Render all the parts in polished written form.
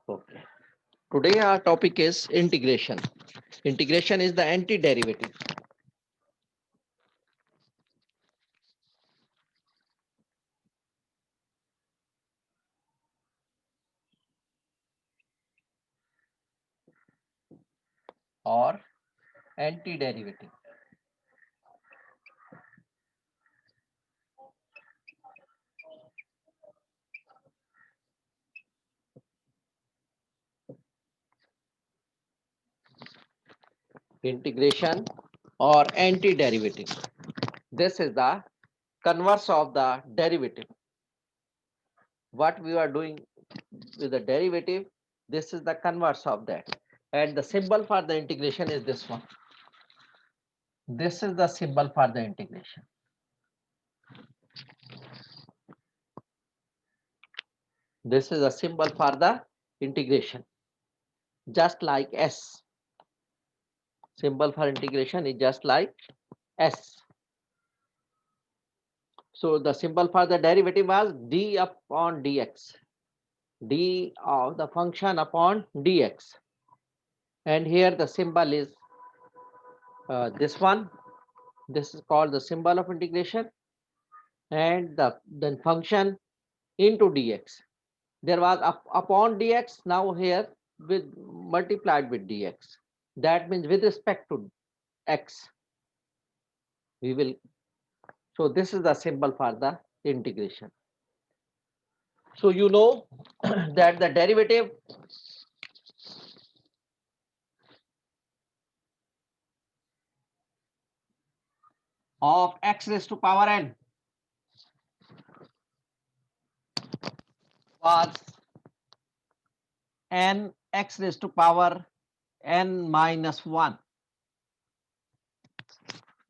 Okay. Today our topic is integration. Integration is the antiderivative. Or antiderivative. Integration or antiderivative. This is the converse of the derivative. What we are doing with the derivative, this is the converse of that. And the symbol for the integration is this one. This is the symbol for the integration. This is a symbol for the integration. Just like S. Symbol for integration is just like S. So the symbol for the derivative was d upon dx. D of the function upon dx. And here the symbol is this one. This is called the symbol of integration. And the then function into dx. There was upon dx, now here with multiplied with dx. That means with respect to x, we will. So this is the symbol for the integration. So you know that the derivative of x raised to power n was n x raised to power n minus 1.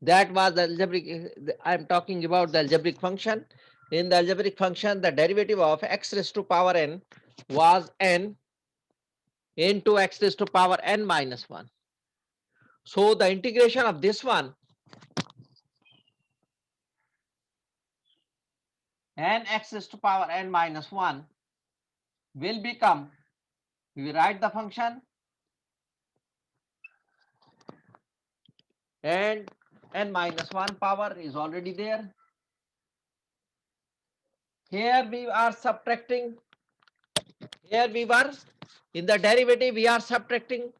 That was the algebraic. I'm talking about the algebraic function. In the algebraic function, the derivative of x raised to power n was n into x raised to power n minus 1. So the integration of this one, n x raised to power n minus 1, will become, we write the function, and n minus 1 power is already there. Here we are subtracting, here we were in the derivative, we are subtracting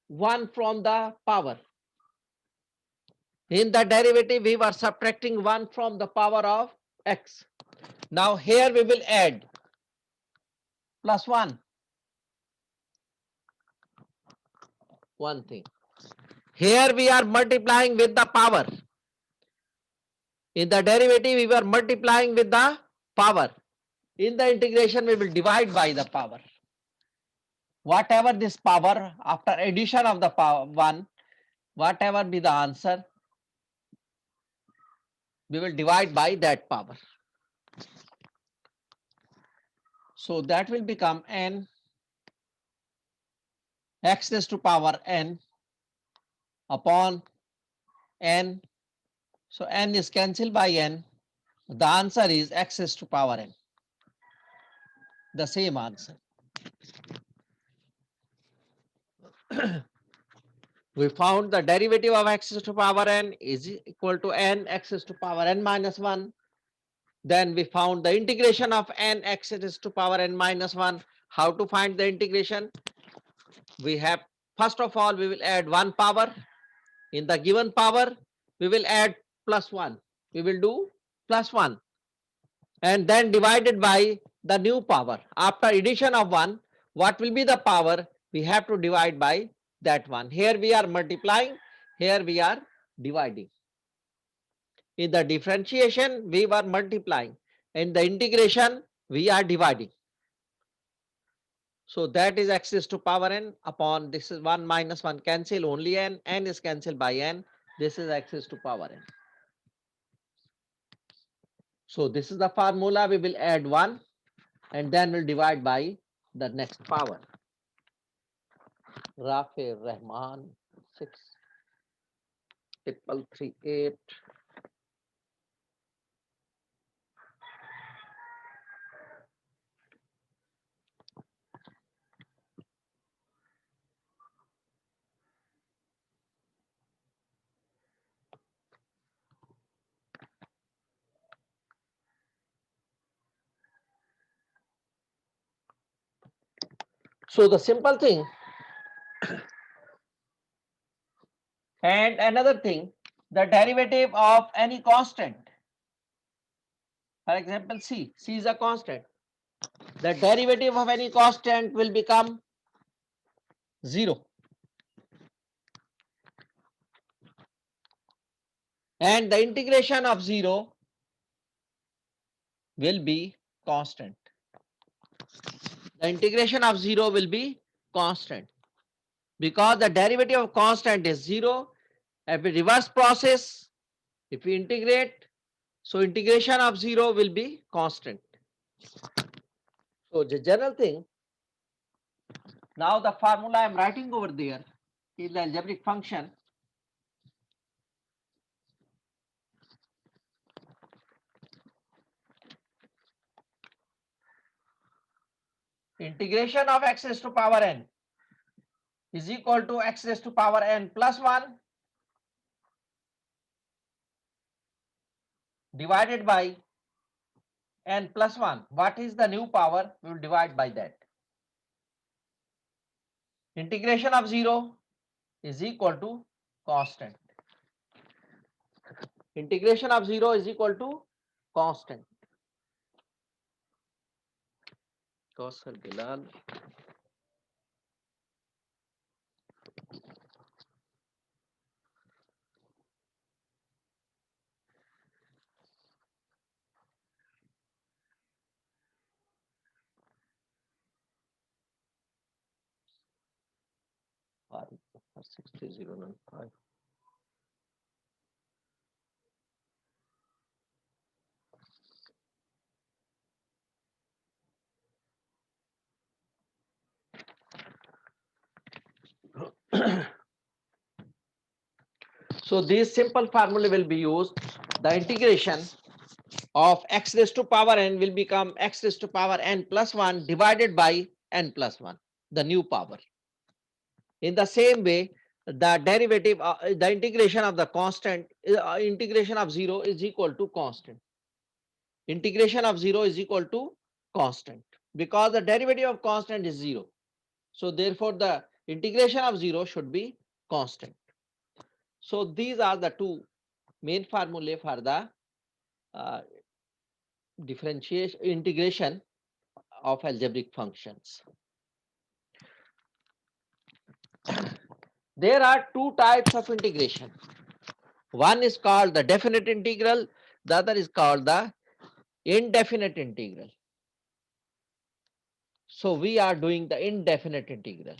1 from the power. In the derivative, we were subtracting 1 from the power of x. Now here we will add plus 1. One thing. Here we are multiplying with the power. In the derivative, we were multiplying with the power. In the integration, we will divide by the power. Whatever this power, after addition of the power 1, whatever be the answer, we will divide by that power. So that will become n x raised to power n upon n. So n is cancelled by n. The answer is x raised to power n. The same answer. We found the derivative of x raised to power n is equal to n x raised to power n minus 1. Then we found the integration of n x raised to power n minus 1. How to find the integration? We have, first of all, we will add 1 power. In the given power, we will add plus 1. We will do plus 1. And then divided by the new power. After addition of 1, what will be the power? We have to divide by that one. Here we are multiplying, here we are dividing. In the differentiation, we were multiplying. In the integration, we are dividing. So that is x raised to power n upon this is 1 minus 1 cancel, only n is cancelled by n. This is x raised to power n. So this is the formula. We will add 1 and then we'll divide by the next power. Rafi Rahman 63338. So the simple thing, and another thing, the derivative of any constant. For example, C is a constant. The derivative of any constant will become 0. And the integration of 0 will be constant. The integration of 0 will be constant because the derivative of constant is 0. If we reverse process, if we integrate, so integration of 0 will be constant. So the general thing, now the formula I am writing over there is the algebraic function. Integration of x raised to power n is equal to x raised to power n plus 1 divided by n plus 1. What is the new power? We will divide by that. Integration of 0 is equal to constant. Integration of 0 is equal to constant. Kausar Bilal. R 63095. So this simple formula will be used. The integration of x raised to power n will become x raised to power n plus 1 divided by n plus 1, the new power. In the same way, the derivative, the integration of the constant, integration of 0 is equal to constant. Integration of 0 is equal to constant because the derivative of constant is 0. So therefore, the integration of 0 should be constant. So these are the two main formulae for the uh, differentiation integration of algebraic functions. There are two types of integration. One is called the definite integral, the other is called the indefinite integral. So we are doing the indefinite integral.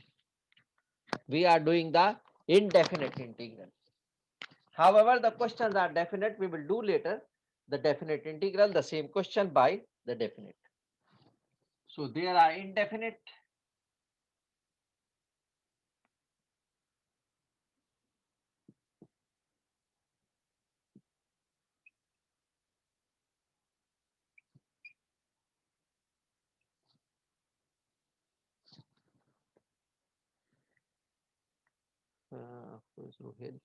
We are doing the indefinite integral. However, the questions are definite. We will do later the definite integral, the same question by the definite. So there are indefinite. Who is Ruhel?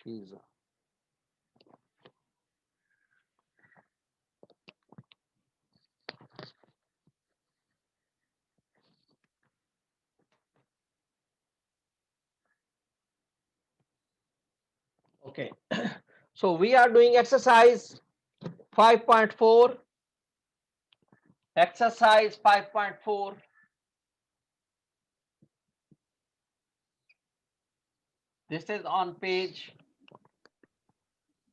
Shiza. Okay. So we are doing exercise 5.4 Exercise 5.4. This is on page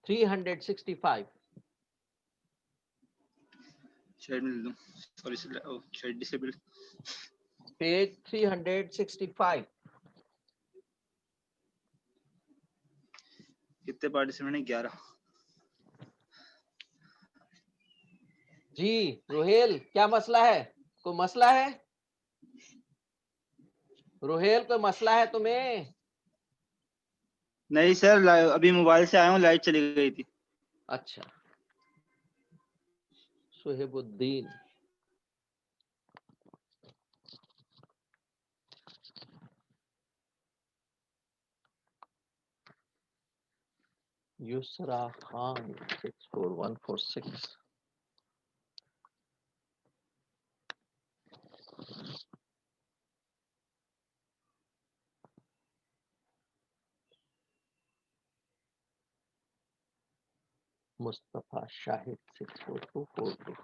365. शायद मिल दूं sorry शायद disable Page 365. कितने participant हैं 11 जी रोहेल, क्या मसला है? कोई मसला है रोहेल? कोई मसला है तुम्हें? नहीं सर अभी मोबाइल से आया हूँ लाइट चली गई थी अच्छा, सुहेबुद्दीन, Yusra Khan 64146. Mustafa Shahid 64242.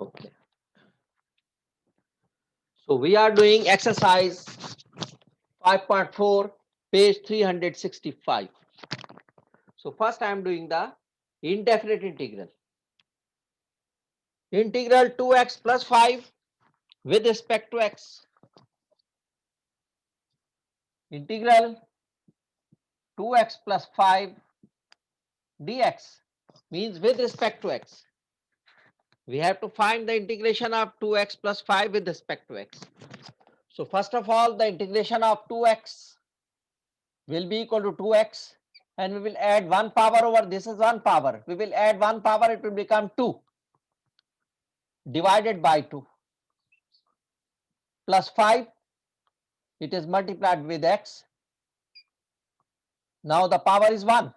Okay, so we are doing exercise 5.4, page 365. So first I am doing the indefinite integral. Integral 2x plus 5 with respect to x. Integral 2x plus 5 dx means with respect to x. We have to find the integration of 2x plus 5 with respect to x. So first of all, the integration of 2x will be equal to 2x, and we will add 1 power over this is 1 power. We will add 1 power, it will become 2 divided by 2 plus 5, it is multiplied with x. Now the power is 1.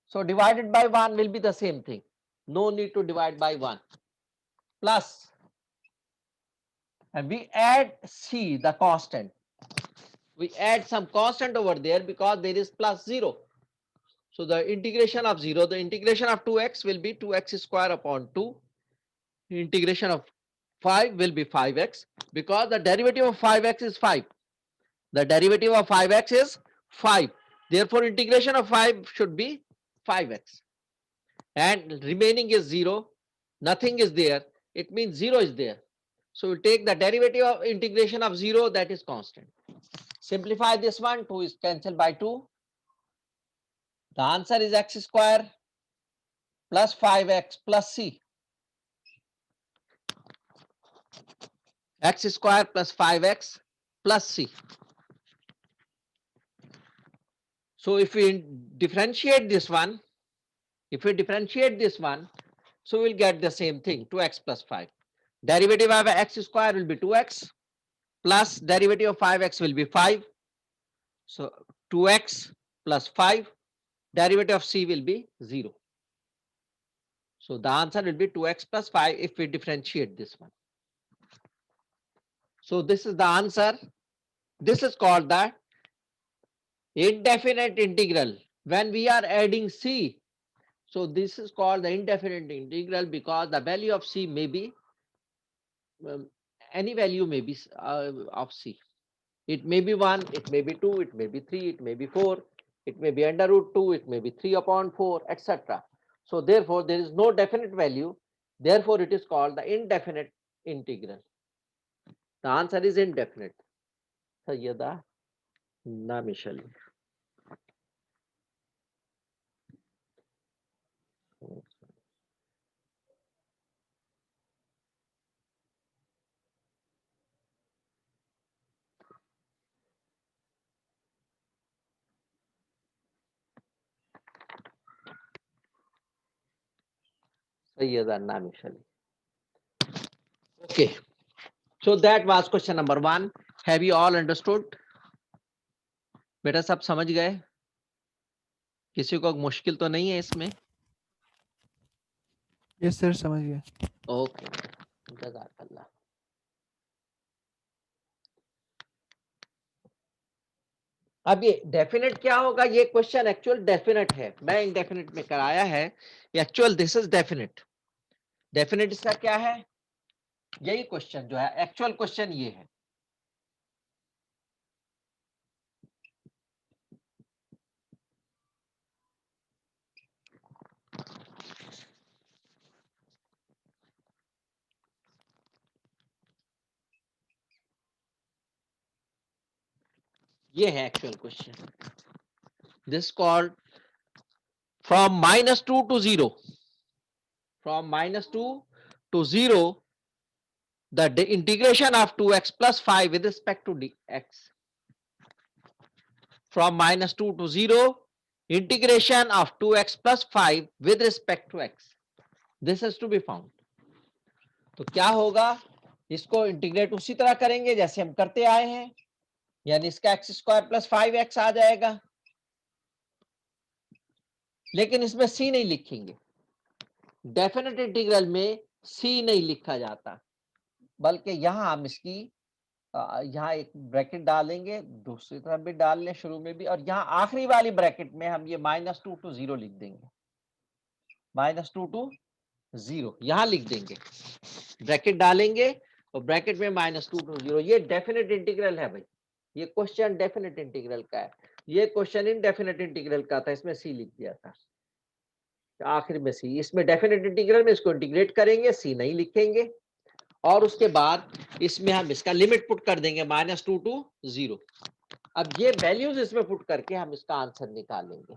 So divided by 1 will be the same thing. No need to divide by 1. Plus, and we add c, the constant. We add some constant over there because there is plus 0. So the integration of 0, the integration of 2x will be 2x square upon 2. The integration of 5 will be 5x because the derivative of 5x is 5. The derivative of 5x is 5. Therefore, integration of 5 should be 5x. And remaining is 0. Nothing is there. It means 0 is there. So we take the derivative of integration of 0, that is constant. Simplify this one, 2 is cancelled by 2. The answer is x square plus 5x plus c. X square plus 5x plus c. So if we differentiate this one, so we'll get the same thing, 2x plus 5. Derivative of x square will be 2x plus derivative of 5x will be 5. So 2x plus 5, derivative of c will be 0. So the answer will be 2x plus 5 if we differentiate this one. So this is the answer. This is called the indefinite integral. When we are adding c, so this is called the indefinite integral because the value of c may be any value may be of c. It may be 1, it may be 2, it may be 3, it may be 4, it may be under root 2, it may be 3 upon 4, etc. So therefore, there is no definite value. Therefore, it is called the indefinite integral. The answer is indefinite. Sayyada Namishali. Sayyada Namishali. Okay. So that was question number 1. Have you all understood? बेटा सब समझ गए? किसी को मुश्किल तो नहीं है इसमें? यस सर समझ गया. ओके, जज़ाकल्लाह. अब ये डेफिनेट क्या होगा, ये क्वेश्चन एक्चुअल डेफिनेट है, मैं इनडेफिनेट में कराया है, actual this is definite. Definite इसका क्या है, यही क्वेश्चन जो है एक्चुअल क्वेश्चन ये है। ये है actual question, this called from -2 to 0, from -2 to 0 the integration of 2x plus 5 with respect to dx, from -2 to 0 integration of 2x plus 5 with respect to x, this is to be found। तो क्या होगा, इसको integrate उसी तरह करेंगे जैसे हम करते आए हैं, यानी इसका एक्स स्क्वायर प्लस 5x आ जाएगा, लेकिन इसमें c नहीं लिखेंगे। डेफिनेट इंटीग्रल में c नहीं लिखा जाता, बल्कि यहां हम इसकी यहाँ एक ब्रैकेट डालेंगे, दूसरी तरफ भी डाल लें शुरू में भी, और यहाँ आखिरी वाली ब्रैकेट में हम ये -2 to 0 लिख देंगे, -2 to 0 यहां लिख देंगे, ब्रैकेट डालेंगे और ब्रैकेट में -2 to 0। ये डेफिनेट इंटीग्रल है भाई, ये क्वेश्चन डेफिनेट इंटीग्रल का है, ये क्वेश्चन इनडेफिनेट इंटीग्रल का था, इसमें सी लिख दिया था आखिर में सी। इसमें डेफिनेट इंटीग्रल में इसको इंटीग्रेट करेंगे, सी नहीं लिखेंगे, और उसके बाद इसमें हम इसका लिमिट पुट कर देंगे -2 to 0। अब ये वैल्यूज इसमें पुट करके हम इसका आंसर निकालेंगे।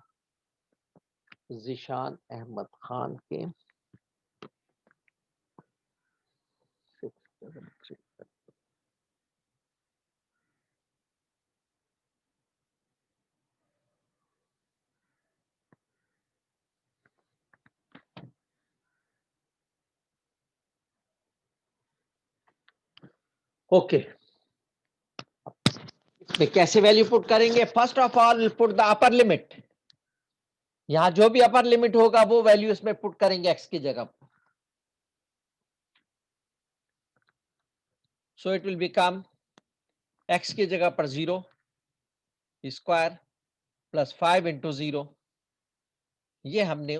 जिशान अहमद खान के ओके, इसमें कैसे वैल्यू पुट करेंगे, first of all put the upper limit, यहां जो भी अपर लिमिट होगा वो वैल्यू इसमें पुट करेंगे एक्स की जगह पर। So it will become x की जगह पर 0 स्क्वायर प्लस 5 इंटू 0, ये हमने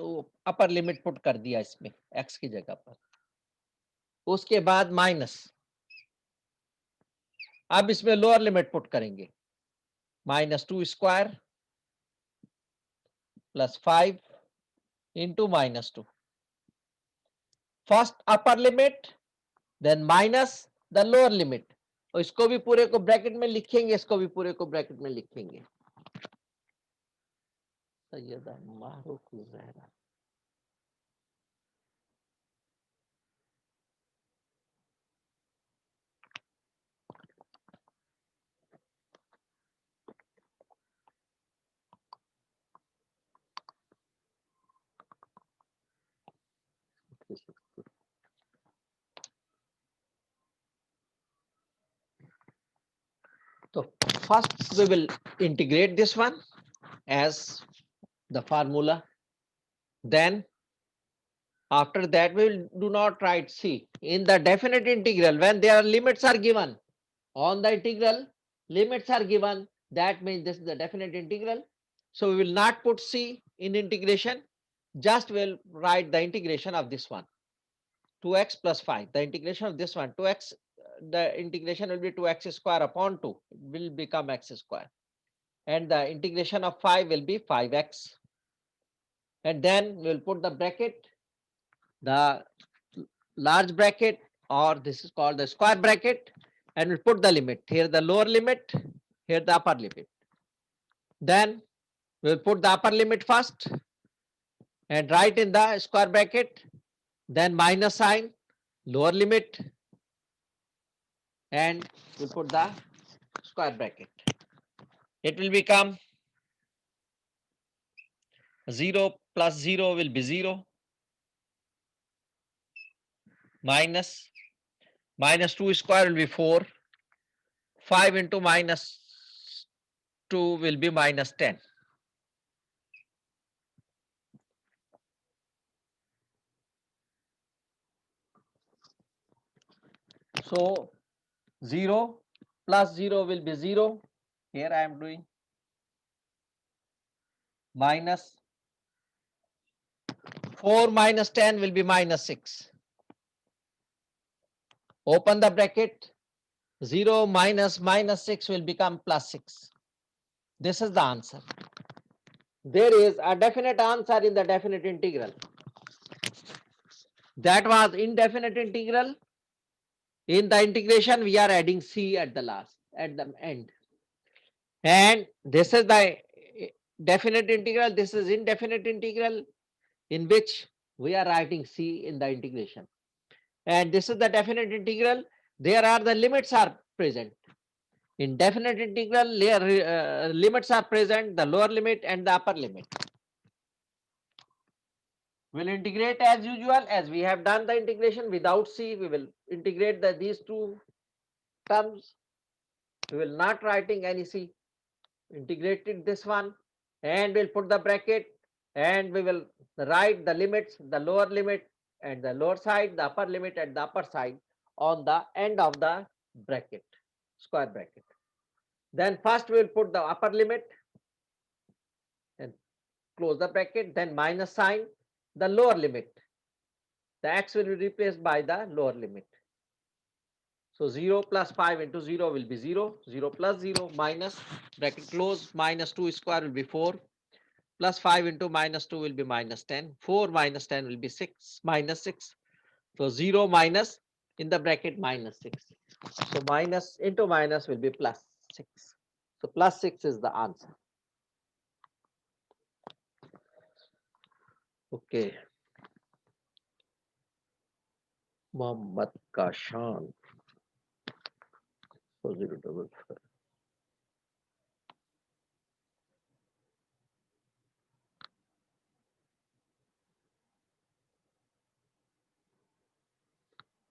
अपर लिमिट पुट कर दिया इसमें एक्स की जगह पर। उसके बाद माइनस, अब इसमें लोअर लिमिट पुट करेंगे, -2 square plus 5 into -2, first upper limit then minus the lower limit, और इसको भी पूरे को ब्रैकेट में लिखेंगे, इसको भी पूरे को ब्रैकेट में लिखेंगे। सैयदा मारूफ Zahra, so first we will integrate this one as the formula, then after that we will do not write, see in the definite integral when their limits are given on the integral, limits are given, that means this is the definite integral, so we will not put c in integration, just will write the integration of this one 2x plus 5, the integration of this one 2x, the integration will be 2x square upon 2, it will become x square, and the integration of 5 will be 5x, and then we will put the bracket, the large bracket, or this is called the square bracket, and we'll put the limit, here the lower limit, here the upper limit, then we'll put the upper limit first and write in the square bracket, then minus sign, lower limit, and we'll put the square bracket. It will become 0 plus 0 will be 0, minus 2 square will be 4, 5 into -2 will be -10. So 0 plus 0 will be 0, here I am doing minus 4 minus 10 will be minus 6. Open the bracket. 0 minus minus 6 will become plus 6. This is the answer. There is a definite answer in the definite integral. That was indefinite integral. In the integration, we are adding c at the last, at the end. And this is the definite integral. This is indefinite integral, in which we are writing c in the integration. And this is the definite integral. There are the limits are present. In definite integral, limits are present, the lower limit and the upper limit. We'll integrate as usual, as we have done the integration without c. We will integrate these two terms. We will not writing any c. Integrated this one, and we'll put the bracket, and we will write the limits, the lower limit and the lower side, the upper limit at the upper side on the end of the bracket, square bracket. Then first we will put the upper limit and close the bracket, then minus sign the lower limit. The x will be replaced by the lower limit. So 0 plus 5 into 0 will be 0, 0 plus 0 minus bracket close, minus 2 square will be 4, plus 5 into minus 2 will be minus 10, 4 minus 10 will be 6, minus 6. So 0 minus in the bracket minus 6. So minus into minus will be plus 6. So plus 6 is the answer. Okay. Mohammed Kashan. 4055.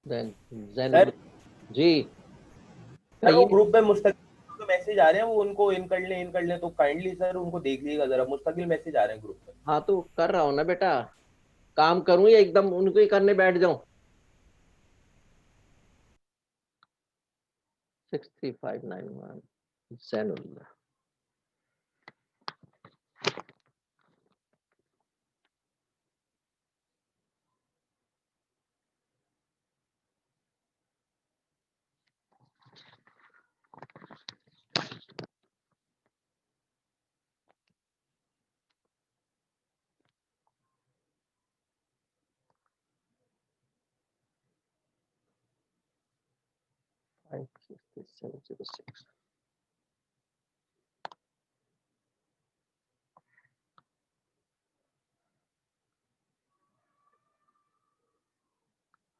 Then sir ji sir वो कहिए। Group में मुस्तकिल के message आ रहे हैं, वो उनको इन कर लें तो काइंडली सर उनको देख लीजिएगा जरा, मुस्तकिल मैसेज आ रहे हैं ग्रुप में। हाँ तो कर रहा हूँ ना बेटा, काम करूँ या एकदम उनको ही करने बैठ जाऊं। 63591 Zainullah. Five 6706.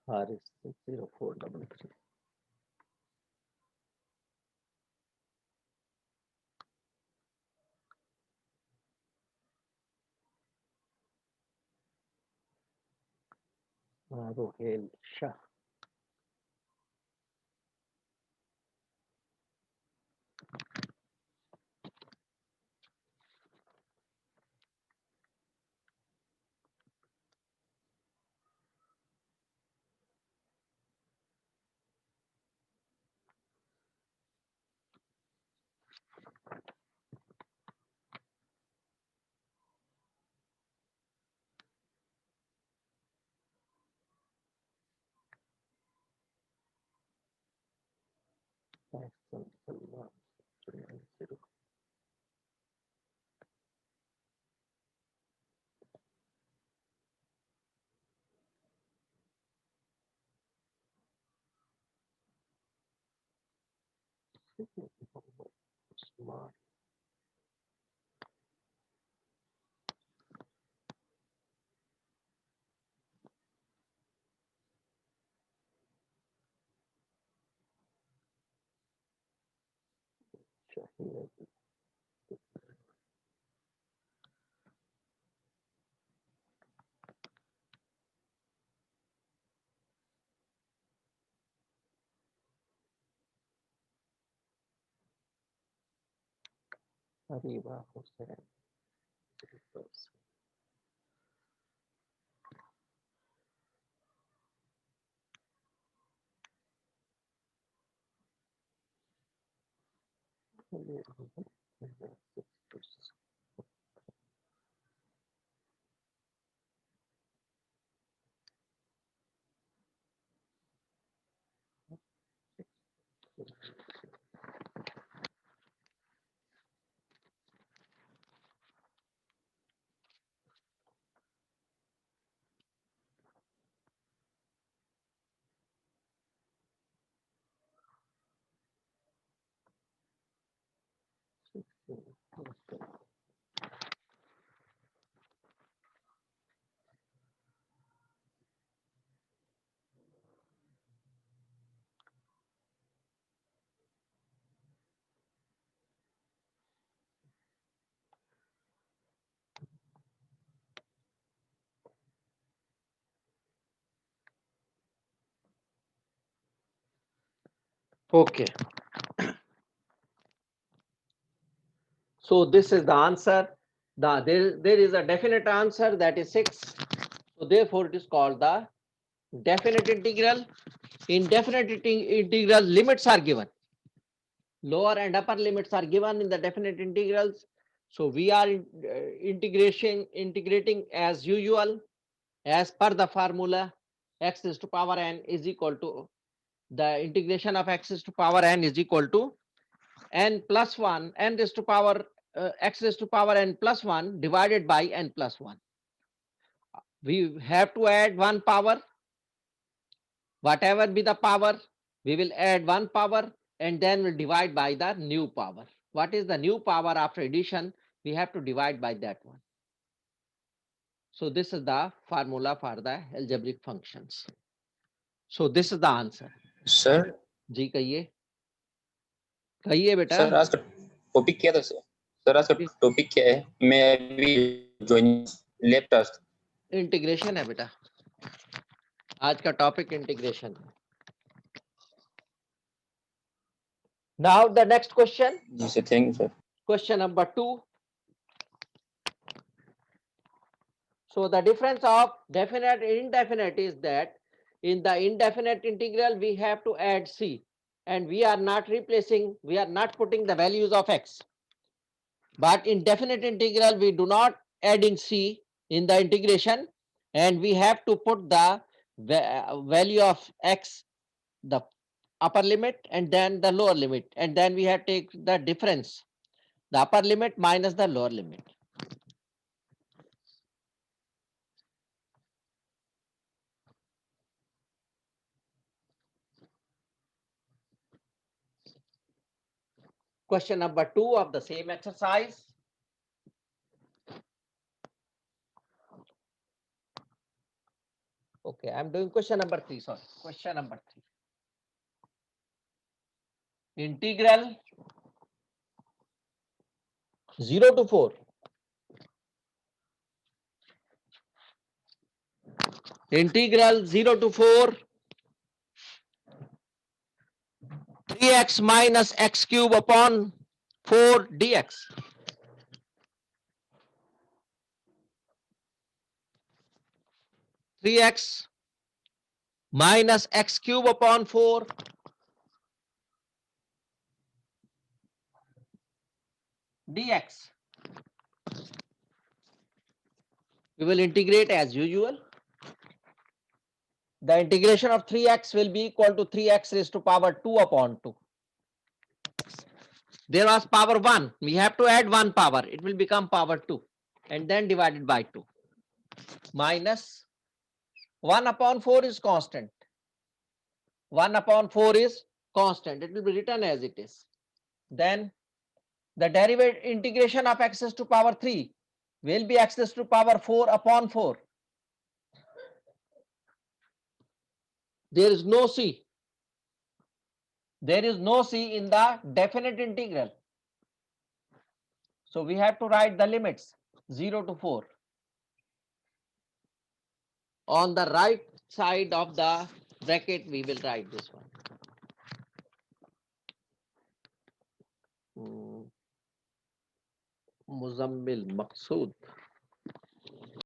Haris 0433. Rohel Shah. Smart. Shahir. Ariba Hussain. Okay. So this is the answer. There is a definite answer, that is 6. So therefore it is called the definite integral. In definite integral, limits are given. Lower and upper limits are given in the definite integrals. So we are integrating as usual, as per the formula. X is to power n is equal to, the integration of x is to power n is equal to n plus 1, n is to power x is to power n plus 1 divided by n plus 1. We have to add one power. Whatever be the power, we will add one power and then we'll divide by the new power. What is the new power after addition? We have to divide by that one. So this is the formula for the algebraic functions. So this is the answer. Sir ji कहिए, कहिए बेटा. Sir आज का topic क्या था sir आज का topic क्या है? मैं अभी ज्वाइन लेफ्ट टास्क इंटीग्रेशन है बेटा, आज का topic integration. Now the next question. जी sir, thank you sir. Question number 2. So the difference of definite and indefinite is that in the indefinite integral we have to add c, and we are not putting the values of x. But in definite integral we do not adding c in the integration, and we have to put the value of x, the upper limit and then the lower limit, and then we have to take the difference, the upper limit minus the lower limit. Question number 2 of the same exercise. Okay, I'm doing question number 3. Sorry, question number 3. Integral 0 to 4. Integral 0 to 4. 3x minus x cube upon 4 dx. Three x minus x cube upon 4 dx. We will integrate as usual. The integration of 3x will be equal to 3x raised to power 2 upon 2. There was power 1. We have to add one power. It will become power 2 and then divided by 2. Minus 1 upon 4 is constant. 1 upon 4 is constant. It will be written as it is. Then the derivative integration of x raised to power 3 will be x raised to power 4 upon 4. There is no c. There is no c in the definite integral. So we have to write the limits 0 to 4. On the right side of the bracket, we will write this one. Muzammil Maqsood.